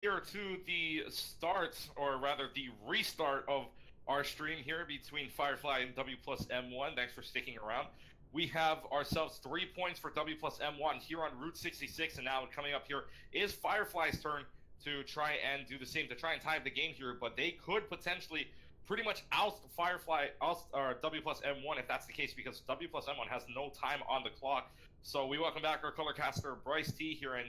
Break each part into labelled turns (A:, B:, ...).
A: Here to the start, or rather the restart of our stream here between Firefly and W+M1. Thanks for sticking around. We have ourselves 3 points for W+M1 here on Route 66, and now coming up here is Firefly's turn to try and do the same, to try and tie up the game here, but they could potentially pretty much oust Firefly, or W+M1 if that's the case, because W+M1 has no time on the clock. So we welcome back our color caster Bryce T here, and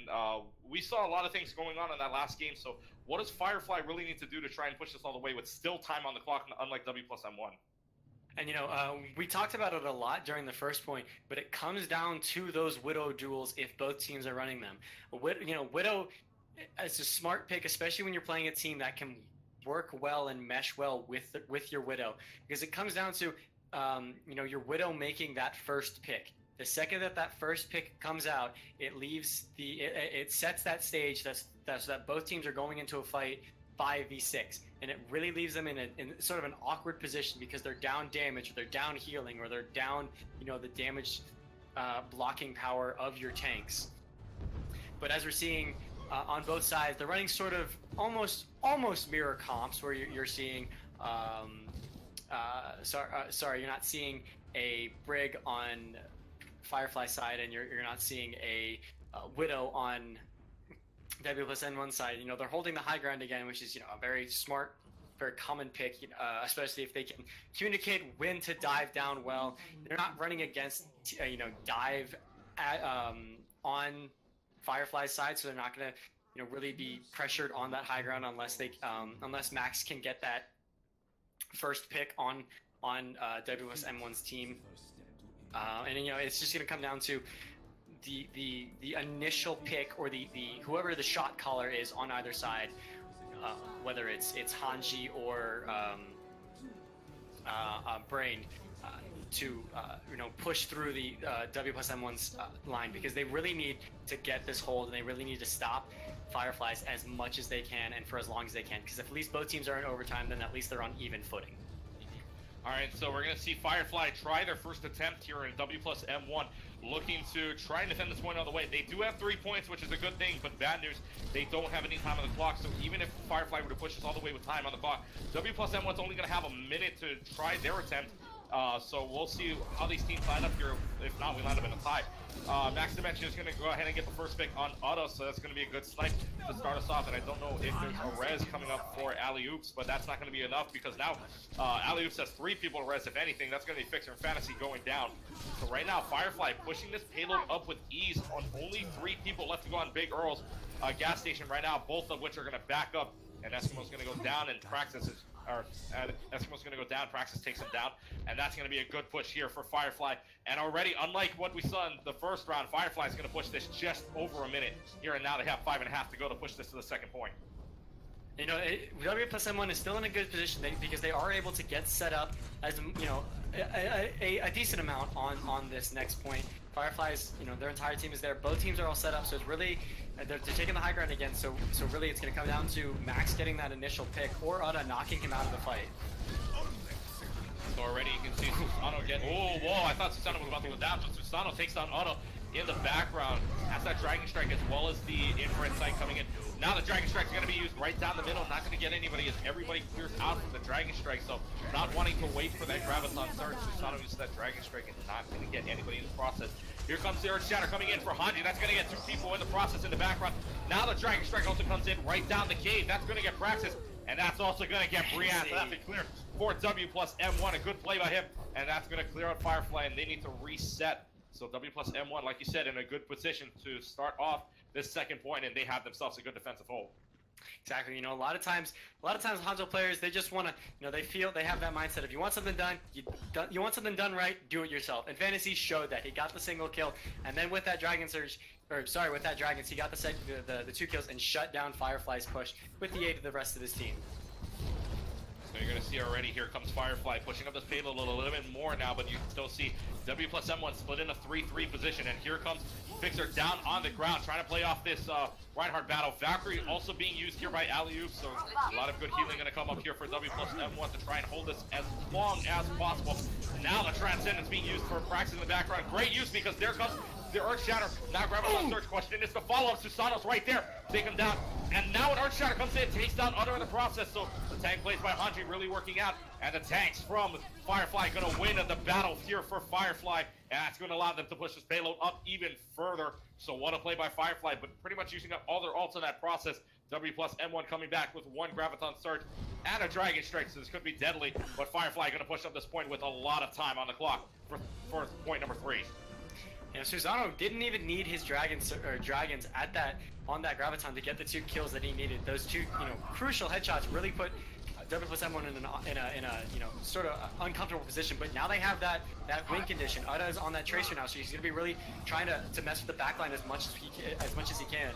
A: we saw a lot of things going on in that last game. So what does Firefly really need to do to try and push this all the way with still time on the clock, unlike W+M1?
B: And we talked about it a lot during the first point, but it comes down to those Widow duels if both teams are running them. Widow is a smart pick, especially when you're playing a team that can work well and mesh well with your Widow, because it comes down to your Widow making that first pick. The second that first pick comes out, it sets that stage that both teams are going into a fight 5v6, and it really leaves them in sort of an awkward position because they're down damage, or they're down healing, or they're down the damage blocking power of your tanks. But as we're seeing on both sides, they're running sort of almost mirror comps, where you're seeing you're not seeing a Brig on Firefly side, and you're not seeing a Widow on W+M1 side. They're holding the high ground again, which is a very smart, very common pick, especially if they can communicate when to dive down well. They're not running against dive on Firefly's side, so they're not going to really be pressured on that high ground unless Max can get that first pick on W+M1's team. And it's just going to come down to the initial pick, or the whoever the shot caller is on either side, whether it's Hanji or Brain, to push through the W+M1's line, because they really need to get this hold, and they really need to stop Fireflies as much as they can and for as long as they can, because if at least both teams are in overtime, then at least they're on even footing.
A: All right, so we're going to see Firefly try their first attempt here in W+M1, looking to try and defend this point all the way. They do have 3 points, which is a good thing, but bad news, they don't have any time on the clock. So even if Firefly were to push this all the way with time on the clock, W+M1's only going to have a minute to try their attempt. So we'll see how these teams line up here. If not, we line up in a tie. Max Dimension is going to go ahead and get the first pick on Otto, so that's going to be a good snipe to start us off. And I don't know if there's a res coming up for Alley-Oops, but that's not going to be enough, because now Alley-Oops has 3 people to res. If anything, that's going to be Fixer and Fantasy going down. So right now, Firefly pushing this payload up with ease on only 3 people left to go on Big Earl's gas station right now, both of which are going to back up. And Eskimo's going to go down, and Eskimo's going to go down. Praxis takes him down, and that's going to be a good push here for Firefly. And already, unlike what we saw in the first round, Firefly is going to push this just over a minute here, and now they have 5.5 to go to push this to the second point.
B: W+M1 is still in a good position because they are able to get set up as a decent amount on this next point. Fireflies, their entire team is there. Both teams are all set up, so it's really they're taking the high ground again. So really, it's going to come down to Max getting that initial pick, or Uda knocking him out of the fight.
A: So already you can see Susano get. Oh, whoa! I thought Susano was about to go down, but Susano takes down Uda in the background. Has that Dragon Strike as well as the infrared sight coming in. Now the Dragon Strike is going to be used right down the middle. Not going to get anybody as everybody clears out from the Dragon Strike. So not wanting to wait for that Graviton surge, Susano uses that Dragon Strike and not going to get anybody in the process. Here comes the Earth Shatter coming in for Hanji. That's going to get 2 people in the process in the background. Now the Dragon Strike also comes in right down the cave. That's going to get Praxis, and that's also going to get Brianne. So that's a clear for W+M1. A good play by him, and that's going to clear out Firefly, and they need to reset. So W+M1, like you said, in a good position to start off this second point, and they have themselves a good defensive hold.
B: Exactly. A lot of times Hanzo players, they just want to, they feel they have that mindset. If you want something done, you want something done right, do it yourself. And Fantasy showed that. He got the single kill, and then with that Dragon Surge, with that Dragons, he got the 2 kills and shut down Firefly's push with the aid of the rest of his team.
A: So you're going to see already, here comes Firefly pushing up this payload a little bit more now, but you can still see W+M1 split in a 3-3 position, and here comes Fixer down on the ground, trying to play off this Reinhardt battle. Valkyrie also being used here by Alley-Oops, so a lot of good healing going to come up here for W+M1 to try and hold this as long as possible. Now the Transcendence being used for Praxis in the background. Great use, because there comes the Earth Shatter. Now Graviton Surge. Question is the follow-up. Susano's right there. Take him down. And now an Earth Shatter comes in, takes down Utter in the process. So the tank plays by Hanji really working out. And the tanks from Firefly going to win the battle here for Firefly. And that's going to allow them to push this payload up even further. So what a play by Firefly, but pretty much using up all their ults in that process. W+M1 coming back with one Graviton Surge and a Dragon Strike, so this could be deadly. But Firefly going to push up this point with a lot of time on the clock for point number 3.
B: You know, Susano didn't even need his dragons on that Graviton to get the 2 kills that he needed. Those 2, crucial headshots really put W+M1 in a sort of uncomfortable position. But now they have that win condition. Uda is on that tracer now, so he's gonna be really trying to mess with the backline as much as he can.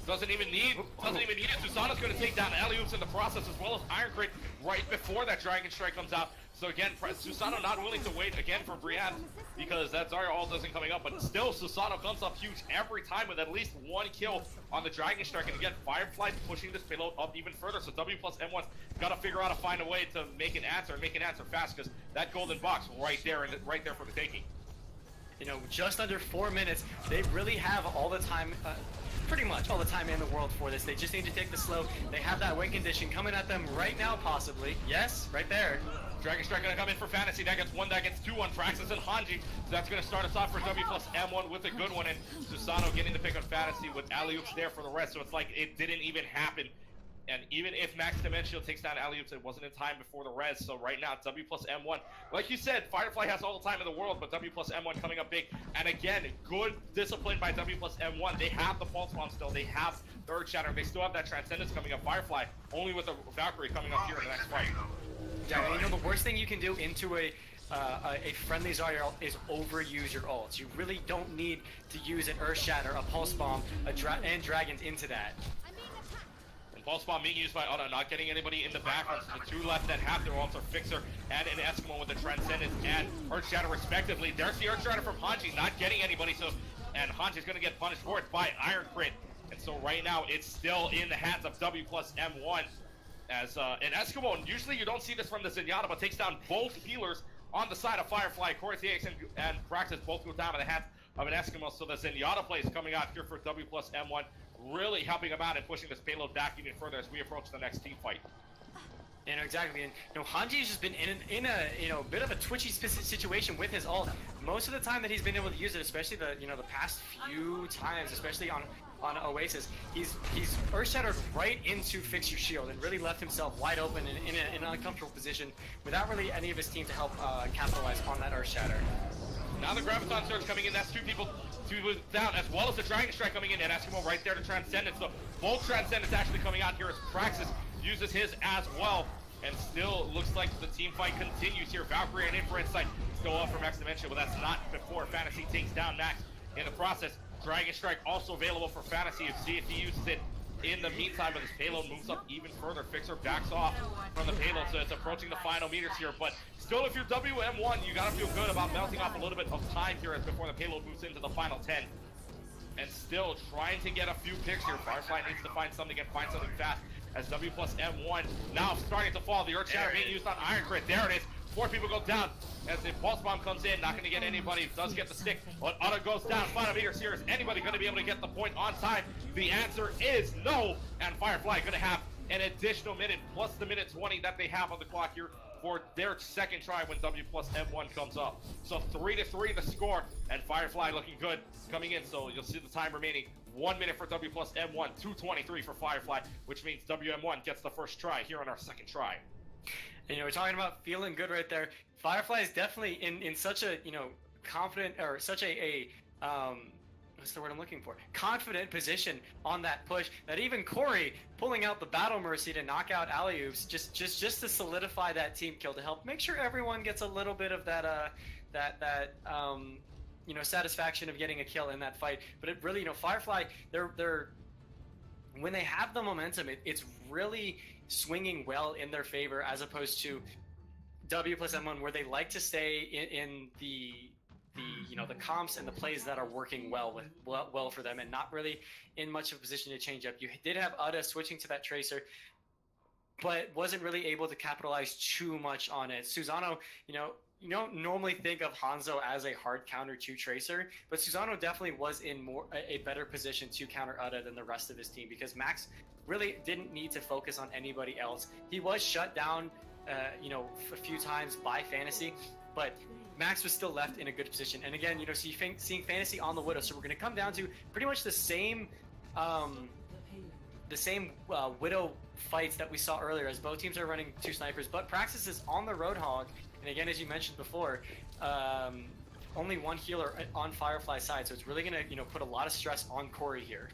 A: Doesn't even need it. Susano's going to take down Alley-Oops in the process, as well as Iron Crate right before that Dragon Strike comes out. So again, Susano not willing to wait again for Brienne, because that Zarya ult isn't coming up, but still Susano comes up huge every time with at least 1 kill on the Dragon Strike. And again, Firefly pushing this payload up even further, so W+M1's got to figure out to find a way to make an answer fast, because that golden box right there for the taking.
B: Just under 4 minutes, they really have all the time, pretty much all the time in the world for this. They just need to take the slow. They have that win condition coming at them right now, possibly. Yes, right there.
A: Dragon Strike going to come in for Fantasy. That gets 1, that gets 2 on Praxis and Hanji. So that's going to start us off for W+M1 with a good one. And Susano getting the pick on Fantasy with Alley-Oops there for the rest. So it's like it didn't even happen. And even if Max Dimensional takes down Alley-Oops, it wasn't in time before the res. So right now, W+M1, like you said, Firefly has all the time in the world, but W+M1 coming up big. And again, good discipline by W+M1. They have the Pulse Bomb still. They have the Earth Shatter. They still have that Transcendence coming up. Firefly, only with the Valkyrie coming up here in the next fight.
B: Yeah, the worst thing you can do into a friendly Zarya ult is overuse your ults. You really don't need to use an Earth Shatter, a Pulse Bomb, and Dragons into that.
A: Pulse Bomb being used by Uda, not getting anybody in the background. So the 2 left that have their ults are Fixer and an Eskimo with the Transcendence and Earth Shatter respectively. There's the Earth Shatter from Hanji, not getting anybody, so and Hanji's going to get punished for it by Iron Crit. And so right now it's still in the hands of W+M1 as an Eskimo. And usually you don't see this from the Zenyatta, but takes down both healers on the side of Firefly. Cortez and Praxis both go down in the hands of an Eskimo. So the Zenyatta play is coming out here for W+M1. Really helping him out and pushing this payload back even further as we approach the next team fight.
B: Exactly. And Hanji's just been in a bit of a twitchy situation with his ult. Most of the time that he's been able to use it, especially the past few times, especially on Oasis, he's Earth Shattered right into Fix Your Shield and really left himself wide open in an uncomfortable position without really any of his team to help capitalize on that Earth Shatter.
A: Now the Graviton Surge coming in. That's 2 people down, as well as the Dragon Strike coming in, and Eskimo right there to Transcendence. So both Transcendence actually coming out here as Praxis uses his as well. And still looks like the team fight continues here. Valkyrie and Infrared Sight still up for Max Dimension, but that's not before Fantasy takes down Max in the process. Dragon Strike also available for Fantasy. See if he uses it in the meantime, but his payload moves up even further. Fixer backs off from the payload, so it's approaching the final meters here. But still, if you're WM1, you gotta feel good about melting off a little bit of time here before the payload moves into the final 10. And still trying to get a few picks here. Firefly needs to find something and find something fast as W+M1 now starting to fall. The Earth Shatter being used on Iron Crit. There it is. 4 people go down as the Pulse Bomb comes in. Not going to get anybody. Does get the stick, but Uda goes down. Final meters here. Is anybody going to be able to get the point on time? The answer is no. And Firefly going to have an additional minute plus the minute 20 that they have on the clock here for their second try when W+M1 comes up. So 3-3 the score, and Firefly looking good coming in. So you'll see the time remaining. 1 minute for W+M1, 2:23 for Firefly, which means WM1 gets the first try here on our second try.
B: And we're talking about feeling good right there. Firefly is definitely in such a confident, or such a what's the word I'm looking for? Confident position on that push that even Corey pulling out the Battle Mercy to knock out Alley-Oops just to solidify that team kill, to help make sure everyone gets a little bit of that satisfaction of getting a kill in that fight. But it really, Firefly, they're when they have the momentum, it's really swinging well in their favor, as opposed to W+M1, where they like to stay in the comps and the plays that are working well for them, and not really in much of a position to change up. You did have Uda switching to that Tracer, but wasn't really able to capitalize too much on it. Susano, you don't normally think of Hanzo as a hard counter to Tracer, but Susano definitely was in a better position to counter Uda than the rest of his team, because Max really didn't need to focus on anybody else. He was shut down, a few times by Fantasy, but Max was still left in a good position. And again, seeing Fantasy on the Widow, so we're going to come down to pretty much the same Widow fights that we saw earlier, as both teams are running 2 snipers, but Praxis is on the Roadhog. And again, as you mentioned before, only 1 healer on Firefly's side, so it's really going to, put a lot of stress on Corey here.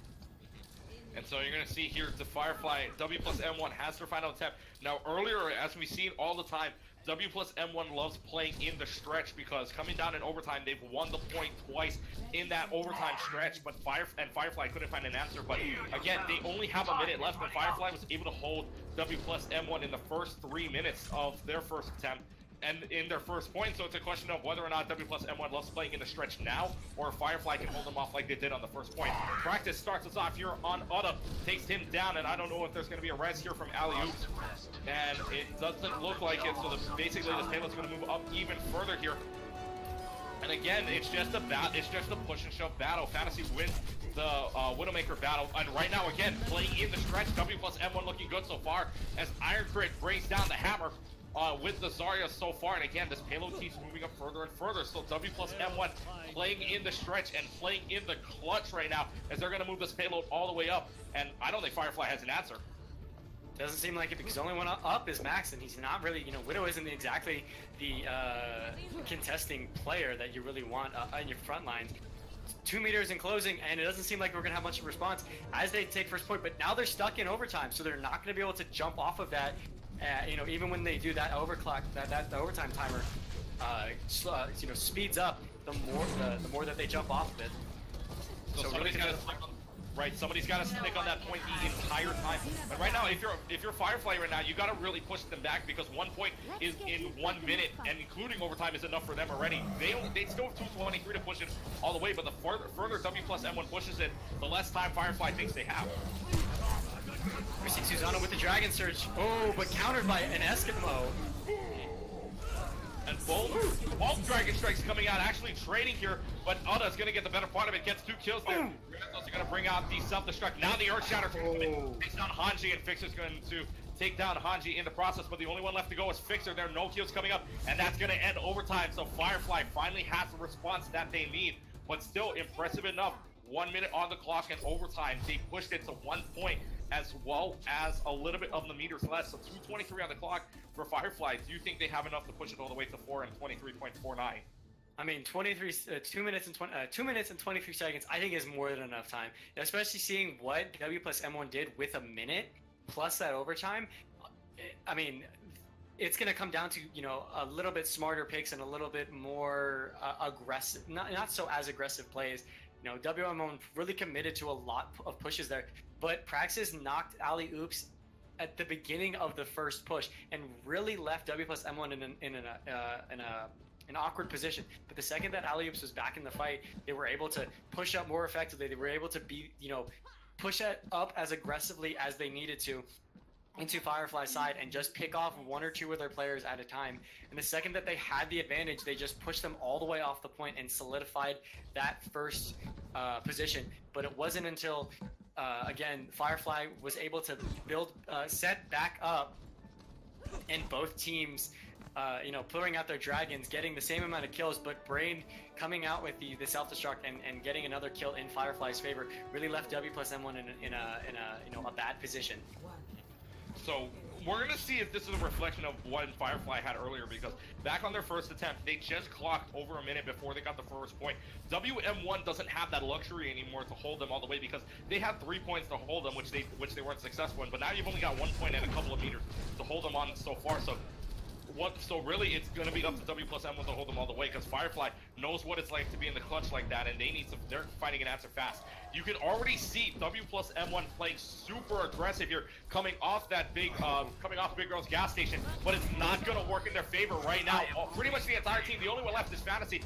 A: And so you're going to see here the Firefly, W+M1 has their final attempt. Now earlier, as we've seen all the time, W+M1 loves playing in the stretch, because coming down in overtime, they've won the point twice in that overtime stretch, but Firefly couldn't find an answer. But again, they only have a minute left, and Firefly was able to hold W+M1 in the first 3 minutes of their first attempt and in their first point. So it's a question of whether or not W+M1 loves playing in the stretch now, or Firefly can hold them off like they did on the first point. Practice starts us off here on Uda, takes him down, and I don't know if there's going to be a res here from alley-oops, and it doesn't look like it. So basically this payload's going to move up even further here. And again, it's just a push and shove battle. Fantasy wins the Widowmaker battle, and right now again playing in the stretch. W+M1 looking good so far as Iron Crit brings down the hammer with the Zarya so far, and again this payload keeps moving up further and further. So W+M1 playing in the stretch and playing in the clutch right now, as they're going to move this payload all the way up, and I don't think Firefly has an answer.
B: Doesn't seem like it, because the only one up is Max, and he's not really, Widow isn't exactly the contesting player that you really want on your front lines. 2 meters in closing, and it doesn't seem like we're going to have much of a response as they take first point, but now they're stuck in overtime, so they're not going to be able to jump off of that. Even when they do that overclock, that overtime timer, speeds up, the more that they jump off of it.
A: So somebody's got to somebody's got to stick on that point the entire time. But right now, if you're Firefly right now, you got to really push them back, because 1 point is in 1 minute, and including overtime is enough for them already. They still have 2:23 to push it all the way, but the further W+M1 pushes it, the less time Firefly thinks they have.
B: We see Susano with the Dragon Surge. Oh, but countered by an Eskimo.
A: And both Dragon Strikes coming out, actually trading here, but Uda's going to get the better part of it, gets 2 kills there. Rizzo's going to bring out the self-destruct. Now the Earth Shatter's going to takes down Hanji, and Fixer's going to take down Hanji in the process, but the only one left to go is Fixer. There are no kills coming up, and that's going to end overtime. So Firefly finally has the response that they need, but still impressive enough. 1 minute on the clock and overtime. They pushed it to 1 point, as well as a little bit of the meters less. So 2:23 on the clock for Firefly. Do you think they have enough to push it all the way to 4 and 23.49?
B: I mean, 2 minutes and 23 seconds, I think is more than enough time. Especially seeing what W+M1 did with a minute plus that overtime. I mean, it's going to come down to, a little bit smarter picks and a little bit more aggressive, not so as aggressive plays. W+M1 really committed to a lot of pushes there, but Praxis knocked alley-oops at the beginning of the first push and really left W+M1 in an awkward position. But the second that alley-oops was back in the fight, they were able to push up more effectively. They were able to push it up as aggressively as they needed to into Firefly's side and just pick off 1 or 2 of their players at a time. And the second that they had the advantage, they just pushed them all the way off the point and solidified that first position. But it wasn't until, again, Firefly was able to set back up, and both teams, pulling out their dragons, getting the same amount of kills, but Brain coming out with the self-destruct and getting another kill in Firefly's favor really left W+M1 in a bad position.
A: So we're going to see if this is a reflection of what Firefly had earlier, because back on their first attempt, they just clocked over a minute before they got the first point. W+M1 doesn't have that luxury anymore to hold them all the way, because they had 3 points to hold them, which they weren't successful in. But now you've only got 1 point and a couple of meters to hold them on so far. So really, it's going to be up to W+M1 to hold them all the way, because Firefly knows what it's like to be in the clutch like that, and they're finding an answer fast. You can already see W+M1 playing super aggressive here, coming off Big Girl's gas station, but it's not going to work in their favor right now. Pretty much the entire team, the only one left is Fantasy,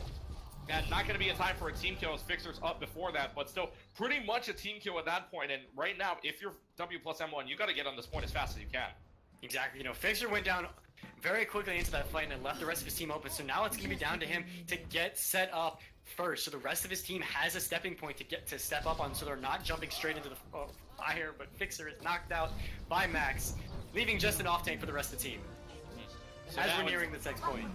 A: and not going to be a time for a team kill as Fixer's up before that, but still pretty much a team kill at that point. And right now, if you're W+M1, you got to get on this point as fast as you can.
B: Exactly. You know, Fixer went down very quickly into that fight and left the rest of his team open. So now it's going to be down to him to get set up first. So the rest of his team has a stepping point to step up on, so they're not jumping straight into the fire. But Fixer is knocked out by Max, leaving just an off tank for the rest of the team.
A: So
B: as we're nearing the next point.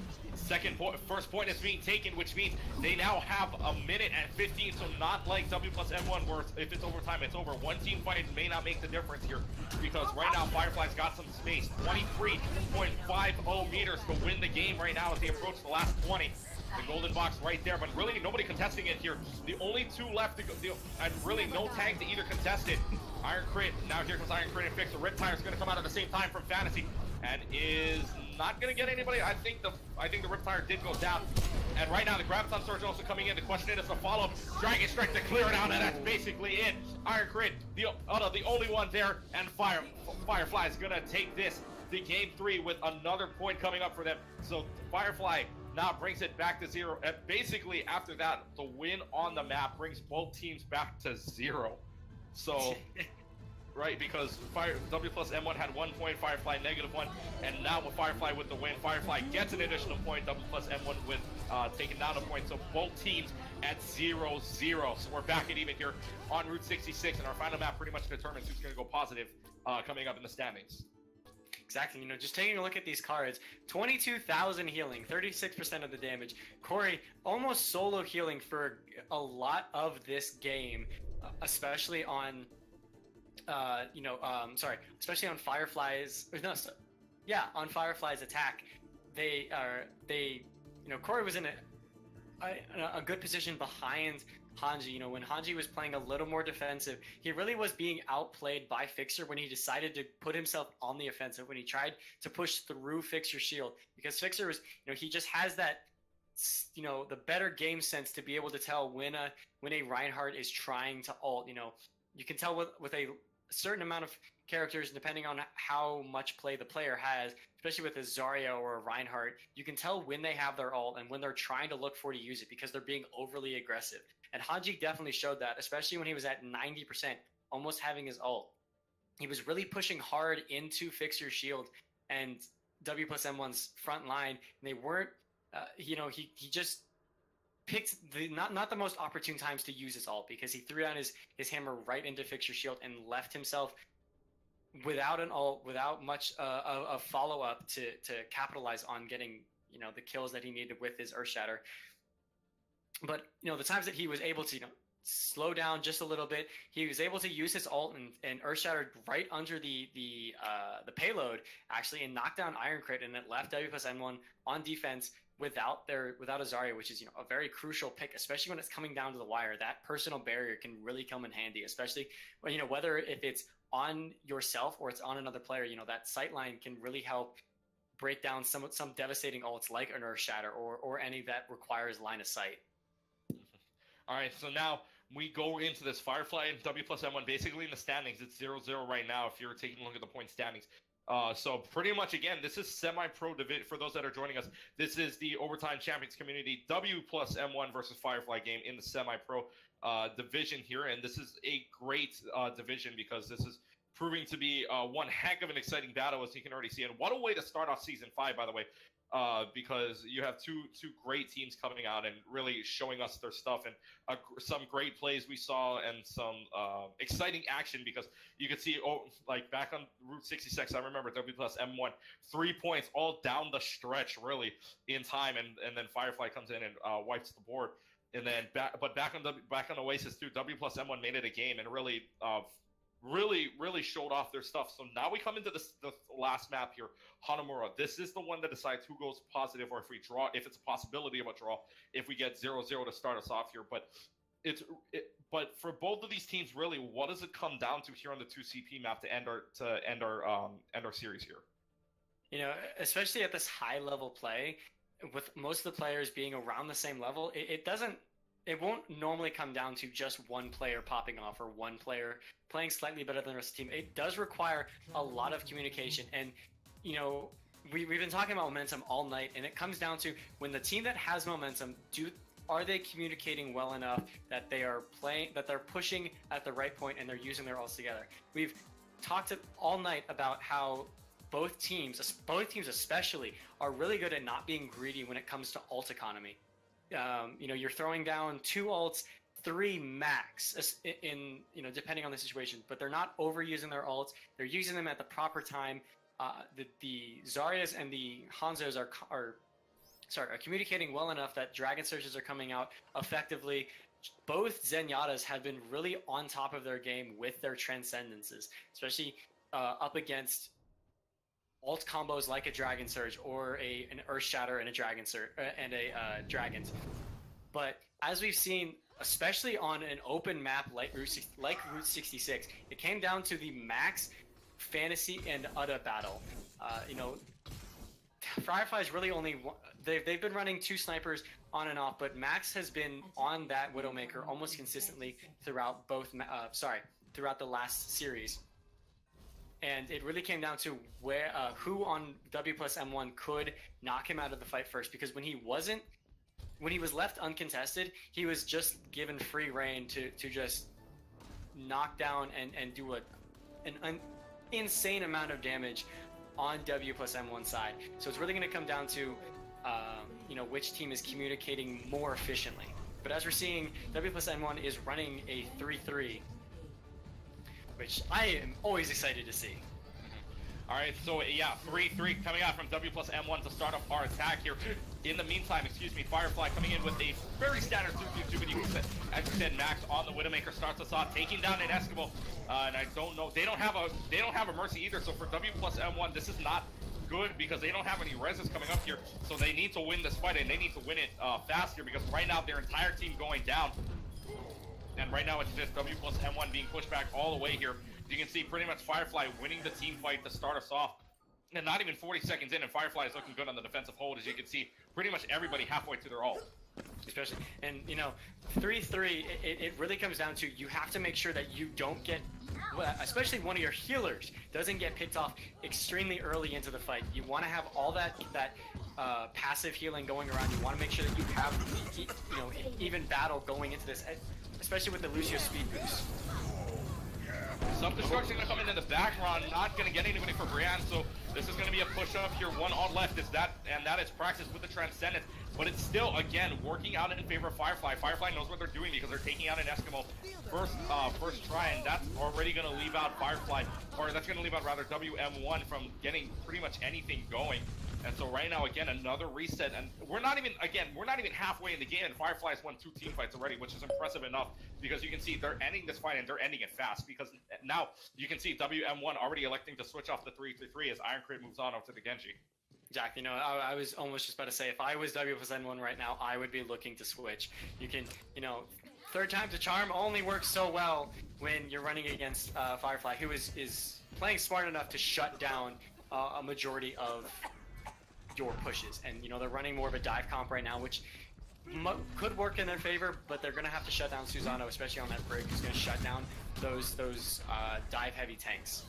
A: First point is being taken, which means they now have a minute and 15, so not like W+M1 where if it's overtime, it's over. One team fight may not make the difference here, because right now Firefly's got some space. 23.50 meters to win the game right now as they approach the last 20. The golden box right there, but really nobody contesting it here. The only two left to go, and really no tag to either contest it. Iron Crit, now here comes Iron Crit and Fixer. Riptire's gonna come out at the same time from Fantasy, and is not gonna get anybody. I think the Riptire did go down, and right now the Graviton Surge also coming in. The question is the follow-up Dragon Strike to clear it out, and that's basically it. Iron Crit, the only one there, and Firefly is gonna take this to game 3 with another point coming up for them. So Firefly now brings it back to 0, and basically after that, the win on the map brings both teams back to 0. So. Right, because W+M1 had 1 point, Firefly -1, and now with Firefly with the win, Firefly gets an additional point, W+M1 with taking down a point, so both teams at 0-0. So we're back at even here on Route 66, and our final map pretty much determines who's going to go positive coming up in the standings.
B: Exactly, you know, just taking a look at these cards, 22,000 healing, 36% of the damage. Corey almost solo healing for a lot of this game, especially on... especially on Firefly's, on Firefly's attack. Corey was in a good position behind Hanji. You know, when Hanji was playing a little more defensive, he really was being outplayed by Fixer when he decided to put himself on the offensive, when he tried to push through Fixer's shield, because Fixer was, you know, he just has that, you know, the better game sense to be able to tell when a Reinhardt is trying to ult. You know, you can tell with a certain amount of characters, depending on how much play the player has, especially with a Zarya or a Reinhardt, you can tell when they have their ult and when they're trying to look for to use it, because they're being overly aggressive. And Hanji definitely showed that, especially when he was at 90%, almost having his ult. He was really pushing hard into Fixer's shield and W+M1's front line, and they weren't, he just picked not the most opportune times to use his ult, because he threw down his hammer right into Fixer's shield and left himself without an ult, without much of follow-up to capitalize on getting, you know, the kills that he needed with his Earthshatter. But, you know, the times that he was able to, you know, slow down just a little bit, he was able to use his ult and Earthshatter right under the payload, actually, and knock down Iron Crit, and it left W+M1 on defense without a Zarya, which is, you know, a very crucial pick, especially when it's coming down to the wire. That personal barrier can really come in handy, especially when, you know, whether if it's on yourself or it's on another player. You know, that sightline can really help break down some devastating ults like an Earthshatter or any that requires line of sight.
A: All right, so now we go into this Firefly and W+M1 basically in the standings. It's 0-0 right now if you're taking a look at the point standings. So pretty much, again, this is semi-pro division. For those that are joining us, this is the Overtime Champions Community W+M1 versus Firefly game in the semi-pro division here. And this is a great division, because this is proving to be one heck of an exciting battle, as you can already see. And what a way to start off Season 5, by the way, because you have two great teams coming out and really showing us their stuff, and some great plays we saw, and some exciting action, because you could see, like back on Route 66, I remember W+M1, 3 points all down the stretch really in time, and then Firefly comes in and wipes the board. And then back on Oasis too, W+M1 made it a game and really really showed off their stuff. So now we come into the last map here, Hanamura. This is the one that decides who goes positive, or if we draw, if it's a possibility of a draw, if we get 0-0 to start us off here. But but for both of these teams, really, what does it come down to here on the 2CP map to end our series here?
B: You know, especially at this high level play, with most of the players being around the same level, it won't normally come down to just one player popping off or one player playing slightly better than the rest of the team. It does require a lot of communication. And, you know, we've been talking about momentum all night, and it comes down to when the team that has momentum, are they communicating well enough that they're pushing at the right point and they're using their ults together? We've talked all night about how both teams especially, are really good at not being greedy when it comes to ult economy. You know, you're throwing down 2 ults, 3 max in you know, depending on the situation, but they're not overusing their ults. They're using them at the proper time. The Zaryas and the Hanzos are communicating well enough that Dragon Surges are coming out effectively. Both Zenyatas have been really on top of their game with their Transcendences, especially up against ult combos like a Dragon Surge or an Earth Shatter and a Dragon Surge and a Dragons. But as we've seen, especially on an open map like Route 66, it came down to the Max, Fantasy, and Uda battle. You know, Firefly's really only one, they've been running 2 snipers on and off, but Max has been on that Widowmaker almost consistently throughout throughout the last series. And it really came down to where who on W+M1 could knock him out of the fight first, because when he was left uncontested, he was just given free reign to just knock down and do an insane amount of damage on W+M1 side. So it's really going to come down to you know, which team is communicating more efficiently. But as we're seeing, W+M1 is running a 3-3, which I am always excited to see.
A: All right, so yeah, 3-3 coming out from W+M1 to start off our attack here. In the meantime, Firefly coming in with a very standard 2-2, but as you said, Max on the Widowmaker starts us off, taking down an Eskimo, and I don't know, they don't have a Mercy either. So for W+M1, this is not good because they don't have any reses coming up here. So they need to win this fight, and they need to win it fast here, because right now their entire team going down, and right now it's just W+M1 being pushed back all the way here. You can see pretty much Firefly winning the team fight to start us off. And not even 40 seconds in, and Firefly is looking good on the defensive hold, as you can see pretty much everybody halfway to their ult.
B: Especially, and you know, 3-3, it really comes down to, you have to make sure that you don't get, especially one of your healers doesn't get picked off extremely early into the fight. You want to have all that passive healing going around. You want to make sure that you have, you know, even battle going into this, especially with the Lucio speed boost.
A: Self-destruction going to come in the background, not going to get anybody for Brienne, so this is going to be a push-up here. 1 on left is that, and that is Praxis with the Transcendence, but it's still, again, working out in favor of Firefly. Firefly knows what they're doing because they're taking out an Eskimo first try, and that's already going to leave out Firefly, or that's going to leave out, rather, WM1 from getting pretty much anything going. And so right now, again, another reset, and we're not even halfway in the game, and Firefly's won 2 team fights already, which is impressive enough, because you can see they're ending this fight, and they're ending it fast, because now you can see WM1 already electing to switch off the 3-3 as Iron Crate moves on up to the Genji.
B: Jack, you know, I was almost just about to say, if I was W+M1 right now, I would be looking to switch. You can, you know, third time's a charm only works so well when you're running against Firefly, who is playing smart enough to shut down a majority of your pushes. And you know, they're running more of a dive comp right now, which could work in their favor, but they're gonna have to shut down Susano, especially on that break, who's gonna shut down those dive heavy tanks.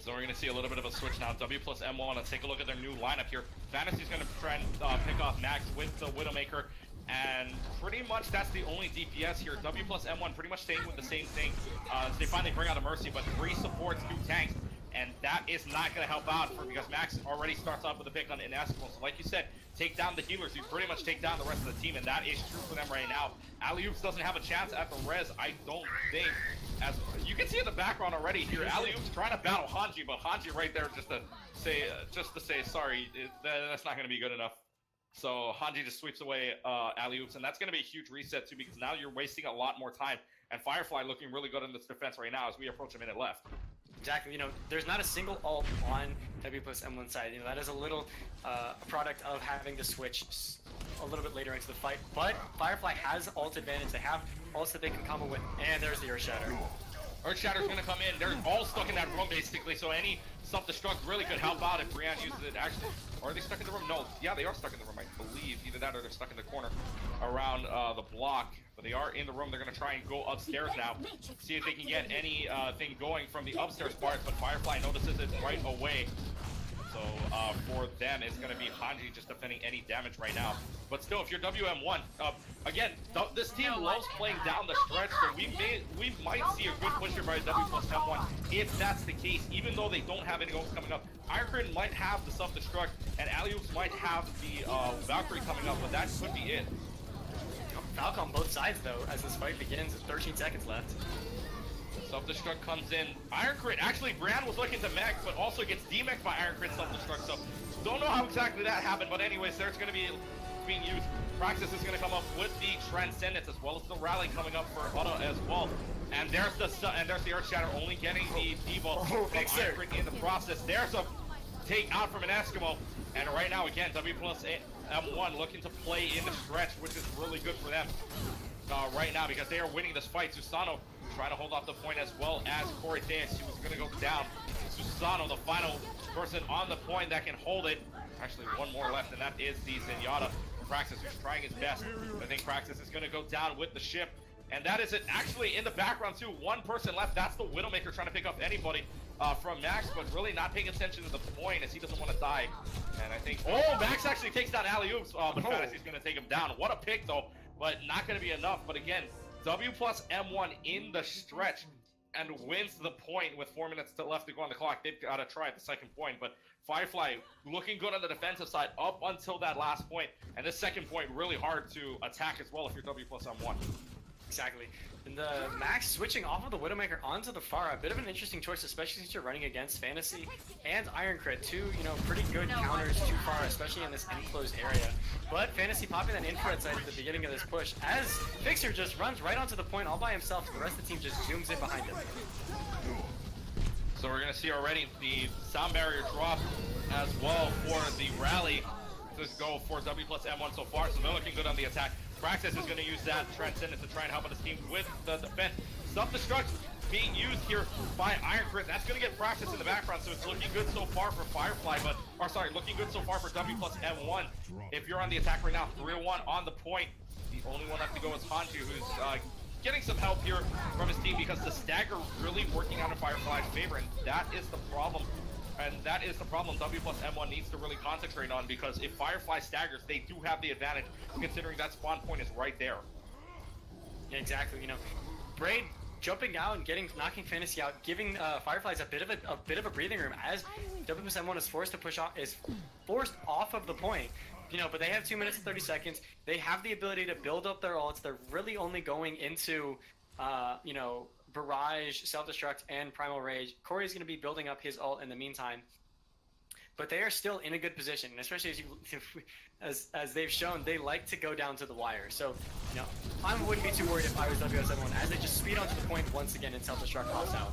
A: So we're gonna see a little bit of a switch now. W+M1, let's take a look at their new lineup here. Fantasy's gonna try and pick off Max with the Widowmaker, and pretty much that's the only DPS here. W+M1 pretty much staying with the same thing. They finally bring out a Mercy, but 3 supports, 2 tanks. And that is not going to help out because Max already starts off with a pick on an Eskimo. So like you said, take down the healers. You pretty much take down the rest of the team, and that is true for them right now. Alley-Oops doesn't have a chance at the res, I don't think. As you can see in the background already here, Alley-Oops trying to battle Hanji, but Hanji right there just to say sorry, that's not going to be good enough. So Hanji just sweeps away Alley-Oops, and that's going to be a huge reset too, because now you're wasting a lot more time. And Firefly looking really good in this defense right now as we approach a minute left.
B: Exactly. You know, there's not a single ult on W+M1 side. You know, that is a little product of having to switch a little bit later into the fight. But Firefly has ult advantage. They have ults that they can combo with. And there's the Earth Shatter.
A: Earth Shatter's going to come in. They're all stuck in that room, basically. So any self-destruct really could help out if Brienne uses it. Actually, are they stuck in the room? No. Yeah, they are stuck in the room, I believe. Either that or they're stuck in the corner around the block. But they are in the room. They're going to try and go upstairs now. See if they can get anything going from the upstairs part. But Firefly notices it right away. So So for them, it's going to be Hanji just defending any damage right now. But still, if you're WM1, again, this team loves playing down the stretch, so we might see a good push here by W+M1 if that's the case, even though they don't have any goals coming up. Ironcrate might have the self-destruct, and Alley-Oops might have the Valkyrie coming up, but that could be it.
B: Falcon on both sides, though, as this fight begins with 13 seconds left.
A: Self-destruct comes in. Ironcrate, actually, Brand was looking to mech, but also gets demech by Ironcrate self-destruct, so don't know how exactly that happened, but anyways, there's going to be being used. Praxis is going to come up with the Transcendence, as well as the Rally coming up for Uda as well. And there's the Earth Shatter, only getting the debuff from Ironcrate in the process. There's a take out from an Eskimo, and right now, again, W+M1 looking to play in the stretch, which is really good for them right now, because they are winning this fight. Susano trying to hold off the point, as well as Corey Theus, who is going to go down. Susano, the final person on the point that can hold it. Actually, one more left, and that is the Zenyatta. Praxis, who's trying his best. I think Praxis is going to go down with the ship. And that is it. Actually, in the background, too, one person left. That's the Widowmaker trying to pick up anybody from Max, but really not paying attention to the point, as he doesn't want to die. And I think, oh, Max actually takes down Alley-Oops, but Fantasy's going to take him down. What a pick, though, but not going to be enough. But again, W+M1 in the stretch and wins the point with 4 minutes left to go on the clock. They've got to try at the second point, but Firefly looking good on the defensive side up until that last point, and this second point really hard to attack as well if you're W+M1.
B: Exactly. And the Max switching off of the Widowmaker onto the Pharah, a bit of an interesting choice, especially since you're running against Fantasy and Ironcrate, two, pretty good counters to Pharah, especially in this enclosed area. But Fantasy popping that infrared sight at the beginning of this push, as Fixer just runs right onto the point all by himself, the rest of the team just zooms in behind him.
A: So we're going to see already the sound barrier drop as well for the rally to go for W+M1 so far, so they're looking good on the attack. Praxis is going to use that Transcendence to try and help out his team with the defense. Self-destruct being used here by Ironcrate. That's going to get Praxis in the background, so it's looking good so far for Firefly, looking good so far for W+M1. If you're on the attack right now, 3-1 on the point. The only one left to go is Hanju, who's getting some help here from his team, because the stagger really working out in Firefly's favor, and that is the problem. And that is the problem W+M1 needs to really concentrate on, because if Firefly staggers, they do have the advantage, considering that spawn point is right there.
B: Yeah, exactly. Braid jumping out and knocking Fantasy out, giving Fireflies a bit of a breathing room, as W+M1 is forced off of the point. But they have 2 minutes and 30 seconds. They have the ability to build up their ults. They're really only going into, Barrage, Self-Destruct, and Primal Rage. Corey's going to be building up his ult in the meantime. But they are still in a good position, and especially as they've shown, they like to go down to the wire. So, I wouldn't be too worried if I was W+M1, as they just speed onto the point once again and Self-Destruct pops out.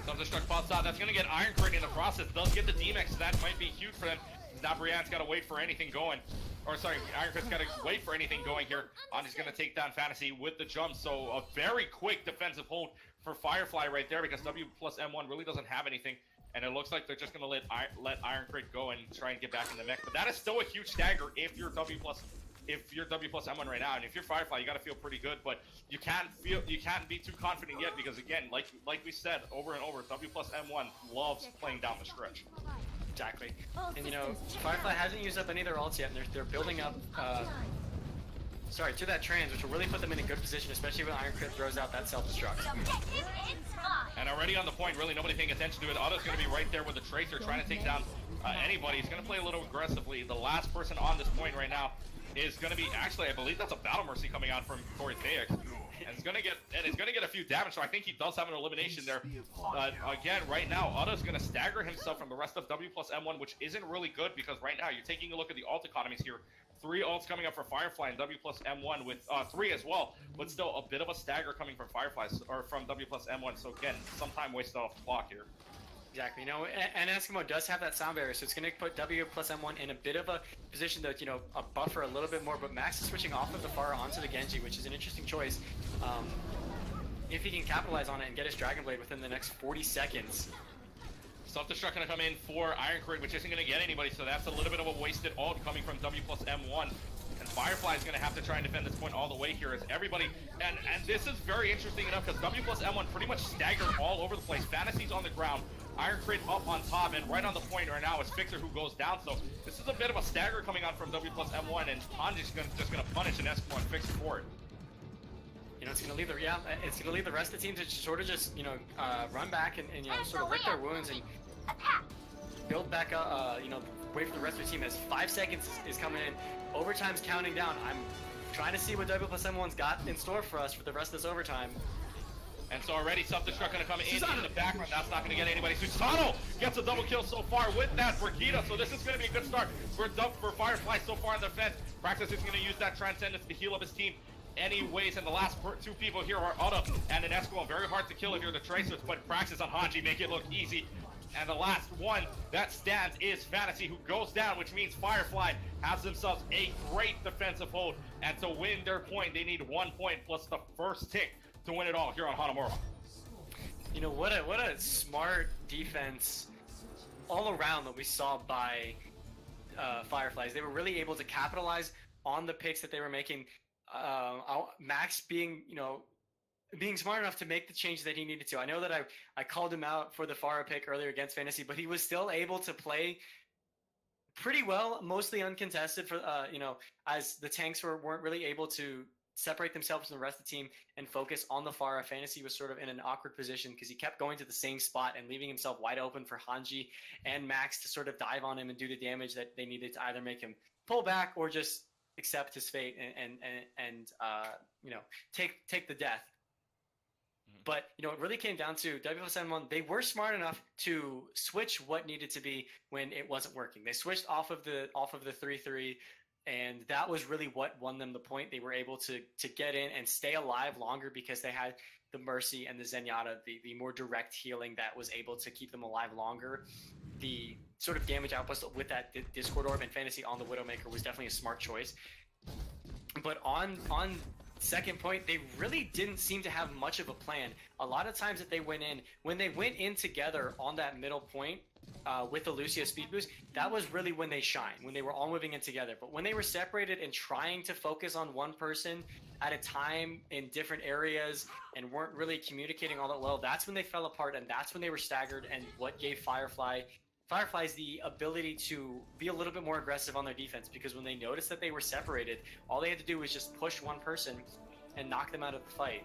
A: Self-Destruct pops out. That's going to get Ironcrate in the process. Does get the DMX, so that might be huge for them. Now Brianne's got to wait for anything going. Ironcrate's got to wait for anything going here. Andy's going to take down Fantasy with the jump, so a very quick defensive hold for Firefly right there, because W+M1 really doesn't have anything, and it looks like they're just going to let Ironcrate go and try and get back in the mech. But that is still a huge stagger if you're W+M1 right now, and if you're Firefly, you got to feel pretty good, but you can't be too confident yet, because again, like we said over and over, W+M1 loves playing down the stretch.
B: Exactly. And Firefly hasn't used up any of their ults yet, and they're building up to that trans, which will really put them in a good position, especially when Ironcrate throws out that self-destruct.
A: And already on the point, really nobody paying attention to it. Otto's going to be right there with the Tracer, trying to take down anybody. He's going to play a little aggressively. The last person on this point right now is going to be, actually, I believe that's a Battle Mercy coming out from Corey Theus. And it's gonna get a few damage, so I think he does have an elimination there. Again, right now, Uda's gonna stagger himself from the rest of W+M1, which isn't really good, because right now you're taking a look at the ult economies here. 3 ults coming up for Firefly and W+M1 with 3 as well, but still a bit of a stagger coming from Fireflies or from W+M1. So again, some time wasted off the clock here.
B: Exactly. And Eskimo does have that sound barrier, so it's going to put W+M1 in a bit of a position to, a buffer a little bit more. But Max is switching off of the Pharah onto the Genji, which is an interesting choice. If he can capitalize on it and get his Dragon Blade within the next 40 seconds.
A: Self-destruct going to come in for Ironcrate, which isn't going to get anybody, so that's a little bit of a wasted ult coming from W+M1. And Firefly is going to have to try and defend this point all the way here, as everybody, and this is very interesting enough, because W+M1 pretty much staggered all over the place. Fantasy's on the ground, Iron Crate up on top, and right on the point right now is Fixer who goes down. So this is a bit of a stagger coming on from W+M1, and Hanji's just gonna punish an Eskimo and Fixer for it.
B: You know, it's gonna leave the rest of the team to sort of just, you know, run back and you know, sort of lick their wounds and build back up, you know, wait for the rest of the team as 5 seconds is coming in. Overtime's counting down. I'm trying to see what W+M1's got in store for us for the rest of this overtime.
A: And so already self-destruct gonna come in the background. That's not gonna get anybody. Susano gets a double kill so far with that Brigida. So this is gonna be a good start for Firefly so far in the defense. Praxis is gonna use that Transcendence to heal up his team anyways, and the last two people here are Uda and an Eskimo. Very hard to kill if you're the Tracers, but Praxis on Hanji make it look easy. And the last one that stands is Fantasy, who goes down, which means Firefly has themselves a great defensive hold. And to win their point, they need 1 point plus the first tick to win it all here on Hanamura.
B: You know, what a smart defense all around that we saw by Fireflies. They were really able to capitalize on the picks that they were making. Max being, you know, being smart enough to make the change that he needed to. I know that I called him out for the Pharah pick earlier against Fantasy, but he was still able to play pretty well, mostly uncontested for, you know, as the tanks weren't really able to separate themselves from the rest of the team and focus on the Pharah. Fantasy was sort of in an awkward position because he kept going to the same spot and leaving himself wide open for Hanji and Max to sort of dive on him and do the damage that they needed to either make him pull back or just accept his fate and you know, take the death. But, you know, it really came down to W+M1. They were smart enough to switch what needed to be when it wasn't working. They switched off of the 3-3, and that was really what won them the point. They were able to get in and stay alive longer because they had the Mercy and the Zenyatta, the more direct healing that was able to keep them alive longer. The sort of damage output with that Discord Orb and Fantasy on the Widowmaker was definitely a smart choice. But on second point, they really didn't seem to have much of a plan. A lot of times that they went in, when they went in together on that middle point with the Lucio speed boost, that was really when they shine, when they were all moving in together. But when they were separated and trying to focus on one person at a time in different areas and weren't really communicating all that well, that's when they fell apart, and that's when they were staggered, and what gave Fireflies the ability to be a little bit more aggressive on their defense, because when they noticed that they were separated, all they had to do was just push one person and knock them out of the fight.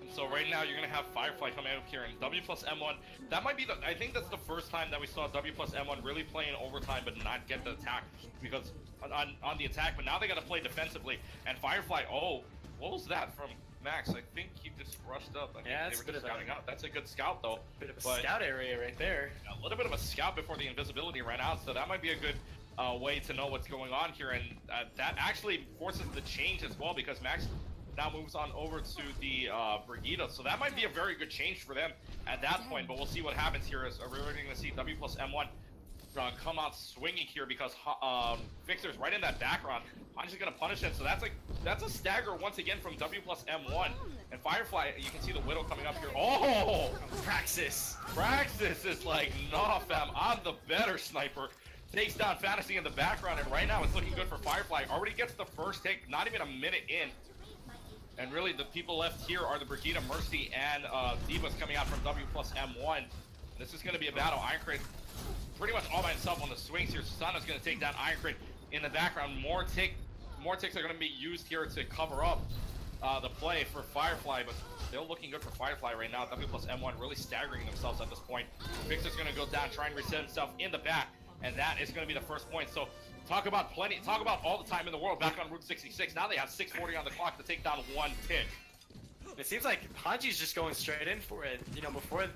A: And so right now you're going to have Firefly coming out here in W+M1. That might be I think that's the first time that we saw W+M1 really play in overtime but not get the attack, because on the attack, but now they got to play defensively. And Firefly, oh, what was that from Max? I think he just rushed up.
B: Yeah, that's a bit of
A: scouting out. That's a good scout, though.
B: Bit of a scout area right there.
A: A little bit of a scout before the invisibility ran out, so that might be a good way to know what's going on here. And that actually forces the change as well, because Max now moves on over to the Brigida. So that might be a very good change for them at that point. But we'll see what happens here. As we're going to see W+M1 come out swinging here, because Fixer's right in that background. Hanji's gonna punish it, so that's a stagger once again from W+M1. And Firefly, you can see the Widow coming up here. Oh,
B: Praxis
A: is like, nah, fam, I'm the better sniper. Takes down Fantasy in the background, and right now it's looking good for Firefly. Already gets the first take, not even a minute in. And really, the people left here are the Brigida, Mercy, and Divas coming out from W+M1. This is gonna be a battle. Iron Crate pretty much all by himself on the swings here. Susano's going to take down Iron Crate in the background. More ticks are going to be used here to cover up the play for Firefly, but still looking good for Firefly right now. W+M1 really staggering themselves at this point. Victor's going to go down, try and reset himself in the back, and that is going to be the first point. So talk about all the time in the world back on Route 66. Now they have 6:40 on the clock to take down one tick.
B: It seems like Hanji's just going straight in for it, you know, before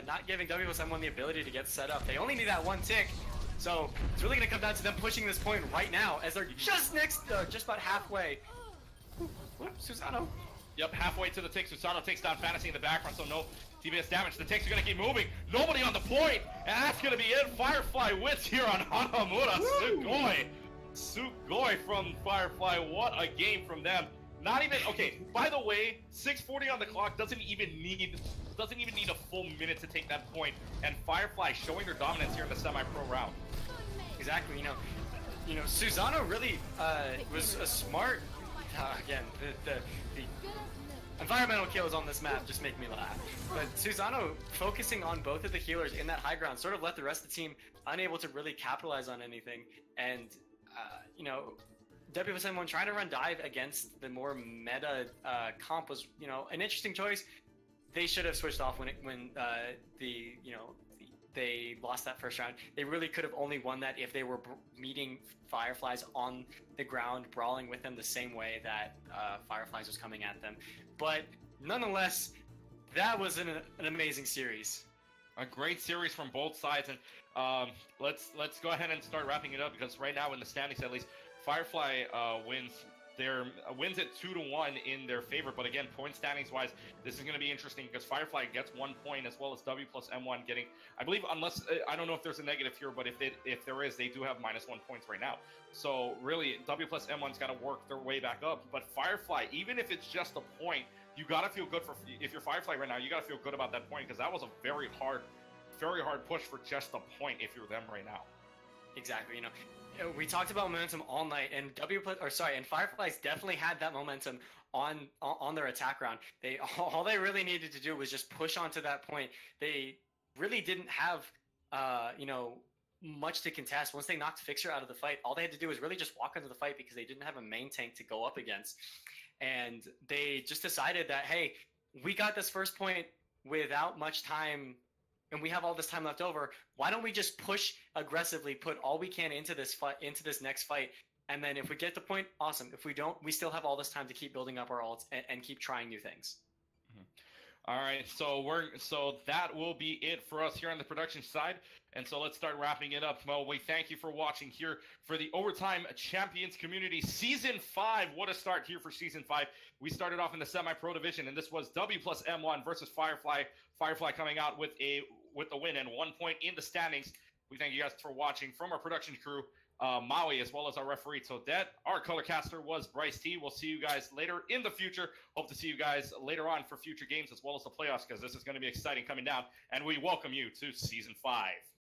B: not giving W+M1 the ability to get set up. They only need that one tick, so it's really going to come down to them pushing this point right now, as they're just about halfway. Susano.
A: Yep, halfway to the tick. Susano takes down Fantasy in the background, so no TBS damage. The ticks are going to keep moving. Nobody on the point, and that's going to be it. Firefly wins here on Hanamura. Sugoi from Firefly. What a game from them. Not even, okay, by the way, 6:40 on the clock doesn't even need a full minute to take that point, and Firefly showing their dominance here in the semi-pro round.
B: Exactly, you know, Susano really was a smart, again, Environmental kills on this map just make me laugh. But Susano focusing on both of the healers in that high ground sort of left the rest of the team unable to really capitalize on anything. And, you know, W+M1 trying to run dive against the more meta comp was, you know, an interesting choice. They should have switched off when they lost that first round. They really could have only won that if they were meeting Fireflies on the ground, brawling with them the same way that Fireflies was coming at them. But nonetheless, that was an amazing series.
A: A great series from both sides, and let's go ahead and start wrapping it up, because right now in the standings, at least, Firefly wins it 2-1 in their favor. But again, point standings wise, this is going to be interesting because Firefly gets 1 point, as well as W+M1 getting, I believe, unless I don't know if there's a negative here, but if there is, they do have -1 points right now. So really, W+M1's got to work their way back up. But Firefly, even if it's just a point, you got to feel good if you're Firefly right now. You got to feel good about that point, because that was a very hard push for just a point if you're them right now.
B: Exactly. You know, we talked about momentum all night, and and Fireflies definitely had that momentum on their attack round. All they really needed to do was just push onto that point. They really didn't have you know, much to contest. Once they knocked Fixer out of the fight, all they had to do was really just walk into the fight, because they didn't have a main tank to go up against. And they just decided that, hey, we got this first point without much time, and we have all this time left over. Why don't we just push aggressively, put all we can into this fight, into this next fight, and then if we get the point, awesome. If we don't, we still have all this time to keep building up our ults and keep trying new things.
A: All right, so that will be it for us here on the production side, and so let's start wrapping it up. Well, we thank you for watching here for the Overtime Champions Community Season 5. What a start here for Season 5. We started off in the semi-pro division, and this was W+M1 versus Firefly. Firefly coming out with the win and 1 point in the standings. We thank you guys for watching. From our production crew, Maui, as well as our referee Toadette. Our color caster was Bryce T. We'll see you guys later in the future. Hope to see you guys later on for future games, as well as the playoffs, because this is going to be exciting coming down. And we welcome you to Season 5.